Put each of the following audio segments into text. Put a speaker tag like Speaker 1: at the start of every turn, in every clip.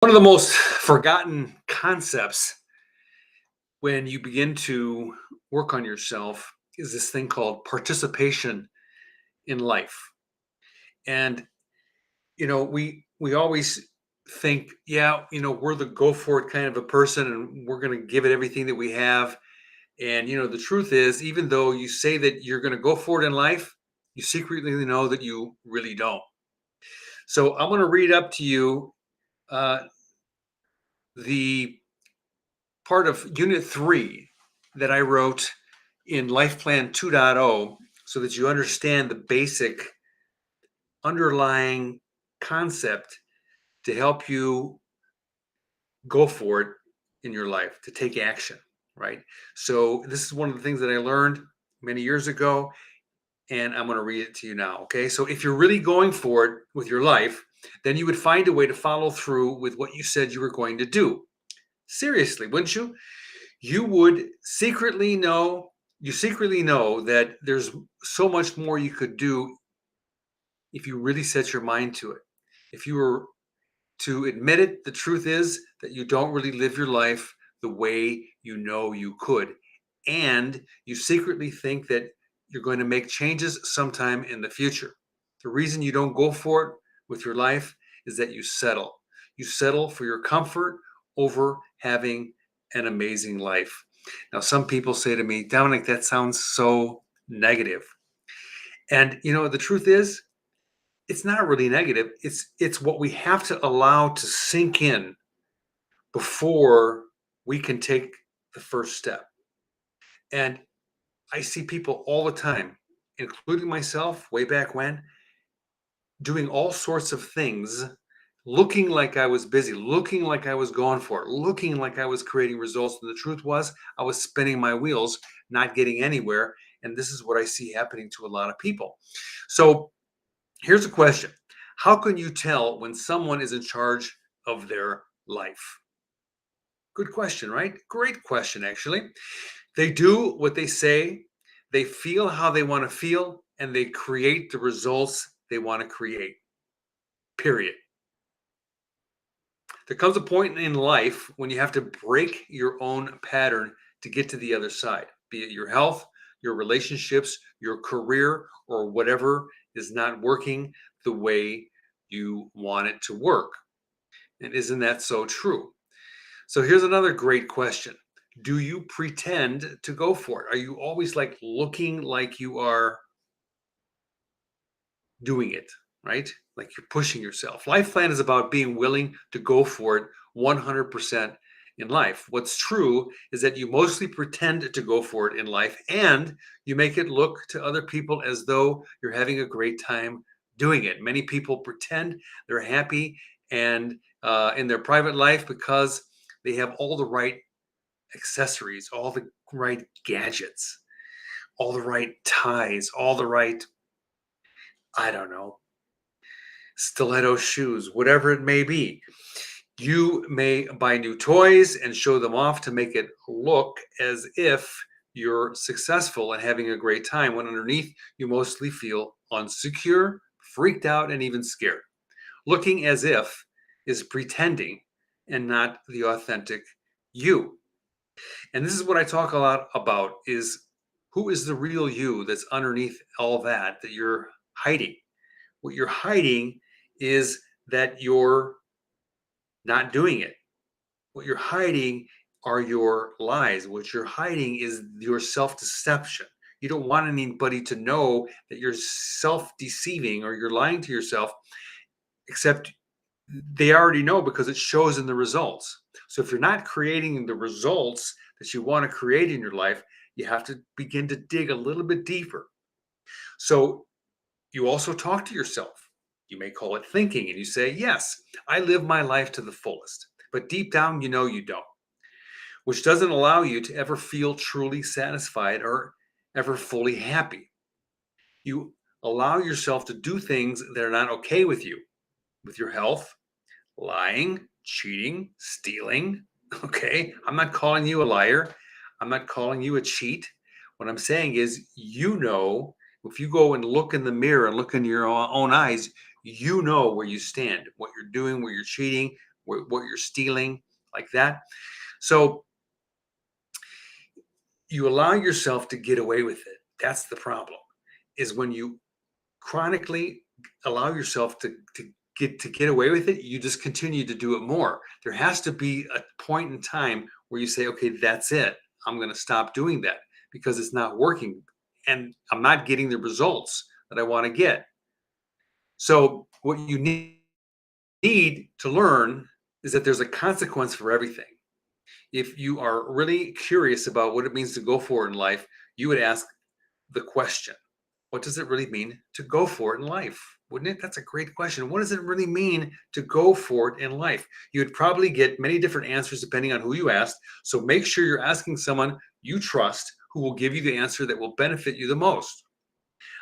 Speaker 1: One of the most forgotten concepts when you begin to work on yourself is this thing called participation in life. And we always think, yeah, we're the go for it kind of a person and we're going to give it everything that we have. And the truth is, even though you say that you're going to go for it in life, you secretly know that you really don't. So I'm going to read up to you uh, the part of Unit 3 that I wrote in LifePlan 2.0 so that you understand the basic underlying concept to help you go for it in your life, to take action, right? So, this is one of the things that I learned many years ago, and I'm going to read it to you now. Okay. So, if you're really going for it with your life, then you would find a way to follow through with what you said you were going to do. Seriously, wouldn't you? You would secretly know that there's so much more you could do if you really set your mind to it. If you were to admit it, the truth is that you don't really live your life the way you know you could. And you secretly think that you're going to make changes sometime in the future. The reason you don't go for it with your life is that you settle. You settle for your comfort over having an amazing life. Now, some people say to me, Dominic, that sounds so negative. And the truth is, it's not really negative. It's what we have to allow to sink in before we can take the first step. And I see people all the time, including myself way back when, doing all sorts of things, looking like I was busy, looking like I was going for it, looking like I was creating results. And the truth was, I was spinning my wheels, not getting anywhere. And this is what I see happening to a lot of people. So here's a question. How can you tell when someone is in charge of their life? Good question, right? Great question, actually. They do what they say, they feel how they want to feel, and they create the results they want to create. Period. There comes a point in life when you have to break your own pattern to get to the other side, be it your health, your relationships, your career, or whatever is not working the way you want it to work. And isn't that so true? So here's another great question. Do you pretend to go for it? Are you always like looking like you are doing it, right? Like you're pushing yourself. Life plan is about being willing to go for it 100% in life. What's true is that you mostly pretend to go for it in life and you make it look to other people as though you're having a great time doing it. Many people pretend they're happy and in their private life because they have all the right accessories, all the right gadgets, all the right ties, all the right, I don't know, stiletto shoes, whatever it may be. You may buy new toys and show them off to make it look as if you're successful and having a great time, when underneath you mostly feel unsecure, freaked out, and even scared. Looking as if is pretending and not the authentic you. And this is what I talk a lot about is who is the real you that's underneath all that you're hiding. What you're hiding is that you're not doing it. What you're hiding are your lies. What you're hiding is your self deception. You don't want anybody to know that you're self deceiving or you're lying to yourself, except they already know because it shows in the results. So if you're not creating the results that you want to create in your life, you have to begin to dig a little bit deeper. So you also talk to yourself. You may call it thinking, and you say, yes, I live my life to the fullest. But deep down, you know you don't, which doesn't allow you to ever feel truly satisfied or ever fully happy. You allow yourself to do things that are not okay with your health, lying, cheating, stealing. Okay. I'm not calling you a liar. I'm not calling you a cheat. What I'm saying is, if you go and look in the mirror and look in your own eyes, you know where you stand, what you're doing, where you're cheating, what you're stealing, like that. So you allow yourself to get away with it. That's the problem, is when you chronically allow yourself to get away with it, you just continue to do it more. There has to be a point in time where you say, okay, that's it. I'm going to stop doing that because it's not working and I'm not getting the results that I want to get. So what you need to learn is that there's a consequence for everything. If you are really curious about what it means to go for it in life, you would ask the question, what does it really mean to go for it in life? Wouldn't it? That's a great question. What does it really mean to go for it in life? You would probably get many different answers depending on who you asked. So make sure you're asking someone you trust who will give you the answer that will benefit you the most.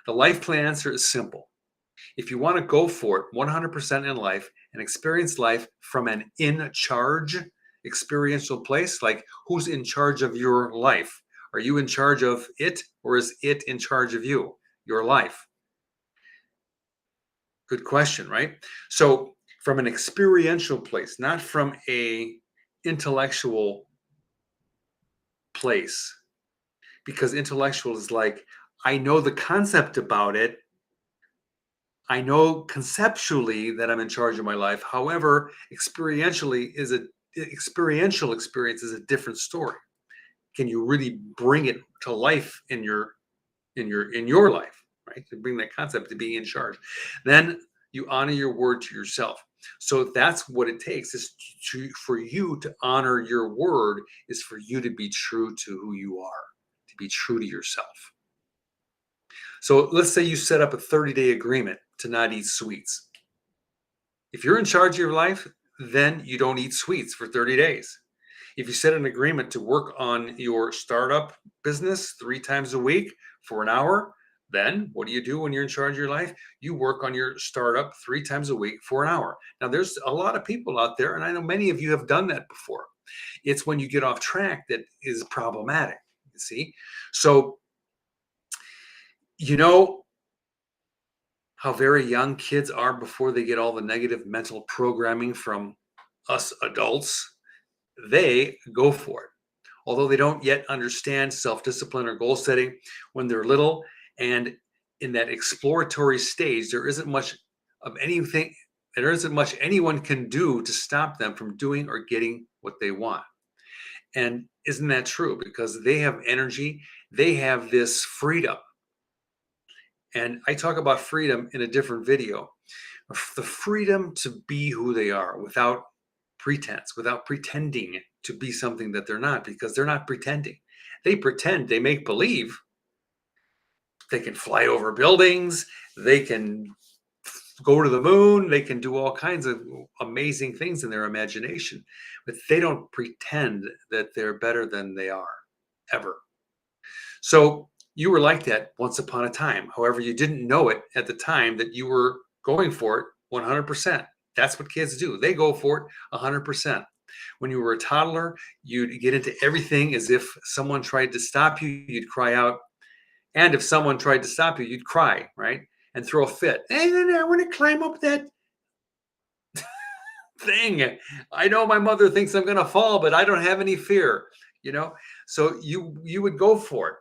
Speaker 1: The life plan answer is simple. If you want to go for it 100% in life and experience life from an in charge experiential place, like who's in charge of your life? Are you in charge of it, or is it in charge of you, your life? Good question, right? So from an experiential place, not from a intellectual place, because intellectual is like, I know the concept about it. I know conceptually that I'm in charge of my life. However, experiential experience is a different story. Can you really bring it to life in your life, right? To bring that concept to being in charge. Then you honor your word to yourself. So that's what it takes, is for you to honor your word, is for you to be true to who you are, to be true to yourself. So let's say you set up a 30-day agreement to not eat sweets. If you're in charge of your life, then you don't eat sweets for 30 days. If you set an agreement to work on your startup business 3 times a week for an hour, then what do you do when you're in charge of your life? You work on your startup 3 times a week for an hour. Now, there's a lot of people out there, and I know many of you have done that before. It's when you get off track that is problematic, you see? So, you know how very young kids are before they get all the negative mental programming from us adults? They go for it, although they don't yet understand self-discipline or goal setting when they're little. And in that exploratory stage, there isn't much of anything, there isn't much anyone can do to stop them from doing or getting what they want. And isn't that true? Because they have energy, they have this freedom. And I talk about freedom in a different video. The freedom to be who they are without pretense, without pretending to be something that they're not, because they're not pretending. They pretend, they make believe they can fly over buildings, they can go to the moon, they can do all kinds of amazing things in their imagination, but they don't pretend that they're better than they are, ever. So you were like that once upon a time. However, you didn't know it at the time that you were going for it 100%. That's what kids do. They go for it 100%. When you were a toddler, you'd get into everything as if someone tried to stop you, you'd cry out. And if someone tried to stop you, you'd cry, right? And throw a fit. Hey, I want to climb up that thing. I know my mother thinks I'm going to fall, but I don't have any fear, you know? So you would go for it.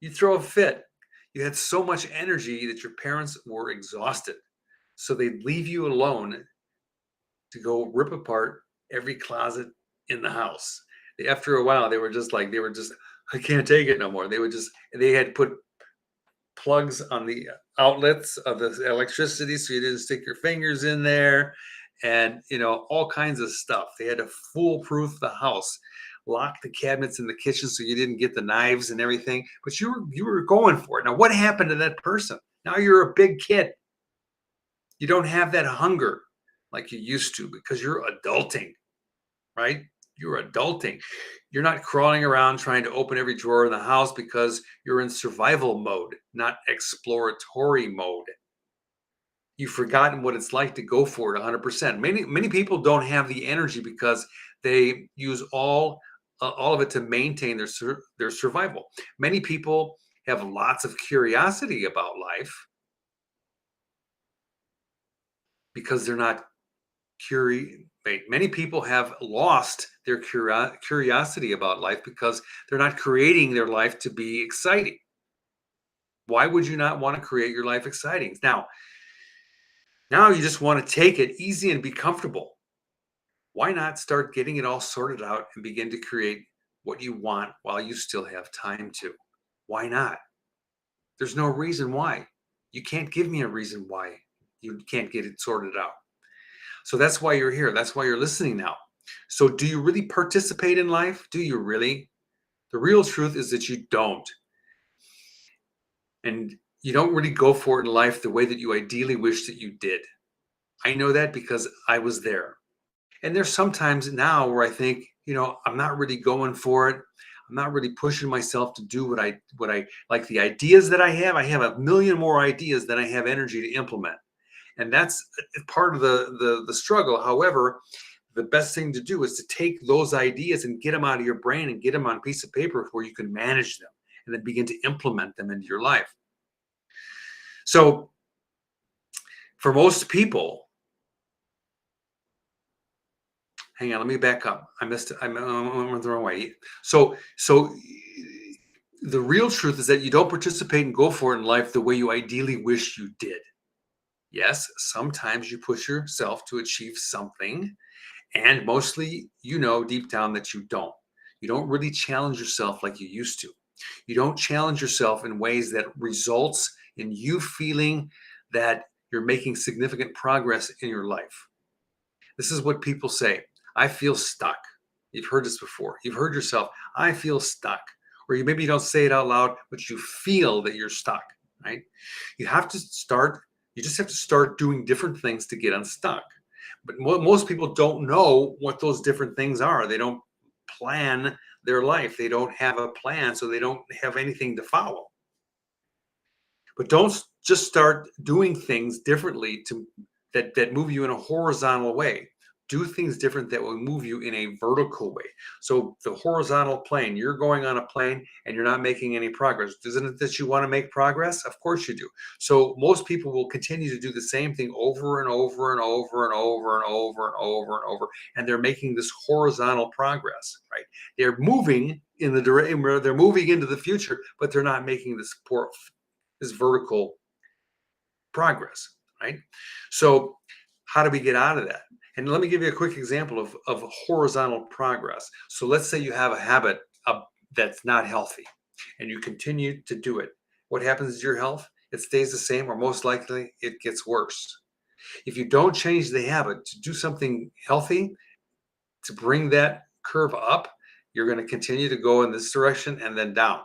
Speaker 1: You throw a fit. You had so much energy that your parents were exhausted. So they'd leave you alone to go rip apart every closet in the house. After a while, they were just, I can't take it no more. They had put plugs on the outlets of the electricity so you didn't stick your fingers in there, and all kinds of stuff. They had to foolproof the house, lock the cabinets in the kitchen so you didn't get the knives and everything, but you were going for it. Now what happened to that person? Now you're a big kid. You don't have that hunger like you used to because you're adulting, right? You're adulting. You're not crawling around trying to open every drawer in the house because you're in survival mode, not exploratory mode. You've forgotten what it's like to go for it 100%. Many people don't have the energy because they use all of it to maintain their survival. Many people have lots of curiosity about life because they're not Many people have lost their curiosity about life because they're not creating their life to be exciting. Why would you not want to create your life exciting? Now you just want to take it easy and be comfortable. Why not start getting it all sorted out and begin to create what you want while you still have time to? Why not? There's no reason why. You can't give me a reason why you can't get it sorted out. So that's why you're here. That's why you're listening now. So do you really participate in life? Do you really? The real truth is that you don't. And you don't really go for it in life the way that you ideally wish that you did. I know that because I was there. And there's sometimes now where I think, I'm not really going for it. I'm not really pushing myself to do what I like. The ideas that I have a million more ideas than I have energy to implement. And that's part of the struggle. However, the best thing to do is to take those ideas and get them out of your brain and get them on a piece of paper where you can manage them and then begin to implement them into your life. So for most people, hang on, let me back up. I missed it. I'm the wrong way. So the real truth is that you don't participate and go for it in life the way you ideally wish you did. Yes, sometimes you push yourself to achieve something, and mostly deep down that you don't. You don't really challenge yourself like you used to. You don't challenge yourself in ways that results in you feeling that you're making significant progress in your life. This is what people say. I feel stuck. You've heard this before. You've heard yourself, I feel stuck. Or maybe you don't say it out loud, but you feel that you're stuck, right? You just have to start doing different things to get unstuck. But most people don't know what those different things are. They don't plan their life. They don't have a plan, so they don't have anything to follow. But don't just start doing things differently that move you in a horizontal way. Do things different that will move you in a vertical way. So the horizontal plane, you're going on a plane and you're not making any progress. Isn't it that you want to make progress? Of course you do. So most people will continue to do the same thing over and over and over and over and over and over and over. And they're making this horizontal progress, right? They're moving in the direction where they're moving into the future, but they're not making this vertical progress, right? So how do we get out of that? And let me give you a quick example of horizontal progress. So let's say you have a habit that's not healthy and you continue to do it. What happens to your health? It stays the same, or most likely it gets worse. If you don't change the habit to do something healthy, to bring that curve up, you're going to continue to go in this direction and then down.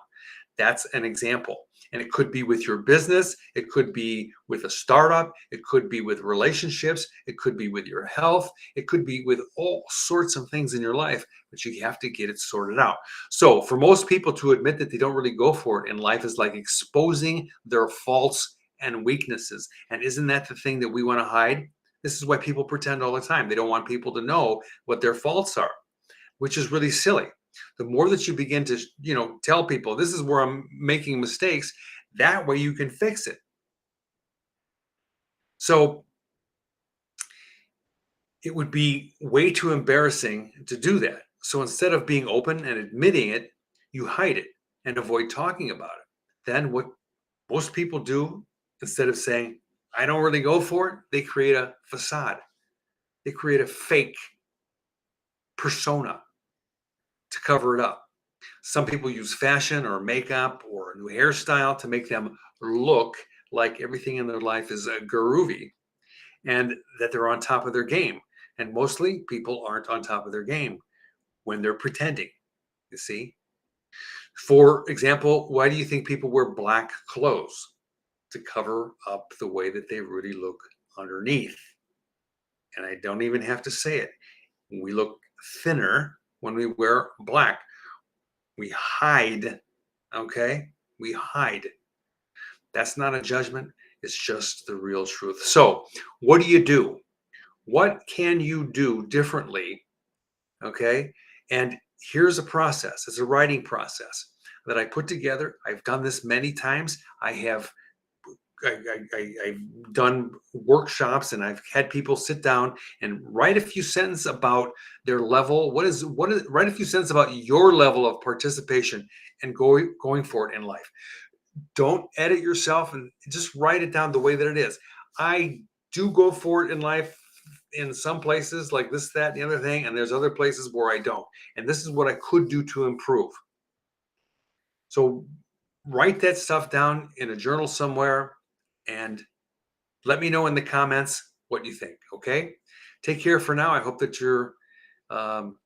Speaker 1: That's an example. And it could be with your business. It could be with a startup. It could be with relationships. It could be with your health. It could be with all sorts of things in your life, but you have to get it sorted out. So for most people to admit that they don't really go for it in life is like exposing their faults and weaknesses. And isn't that the thing that we want to hide? This is why people pretend all the time. They don't want people to know what their faults are, which is really silly. The more that you begin to, tell people this is where I'm making mistakes, that way you can fix it. So it would be way too embarrassing to do that. So instead of being open and admitting it, you hide it and avoid talking about it. Then what most people do, instead of saying, I don't really go for it, they create a facade. They create a fake persona to cover it up. Some people use fashion or makeup or a new hairstyle to make them look like everything in their life is groovy and that they're on top of their game. And mostly people aren't on top of their game when they're pretending, you see. For example, why do you think people wear black clothes? To cover up the way that they really look underneath. And I don't even have to say it. We look thinner when we wear black. We hide, okay? We hide. That's not a judgment. It's just the real truth. So what do you do? What can you do differently, okay? And here's a process. It's a writing process that I put together. I've done this many times. I have I've done workshops and I've had people sit down and write a few sentences about their level. Write a few sentences about your level of participation and going for it in life. Don't edit yourself and just write it down the way that it is. I do go for it in life in some places like this, that, and the other thing, and there's other places where I don't. And this is what I could do to improve. So write that stuff down in a journal somewhere and let me know in the comments what you think. Okay. Take care for now. I hope that um,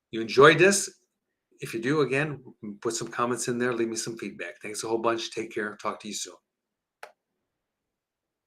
Speaker 1: you enjoyed this. If you do, again, put some comments in there. Leave me some feedback. Thanks a whole bunch. Take care. Talk to you soon.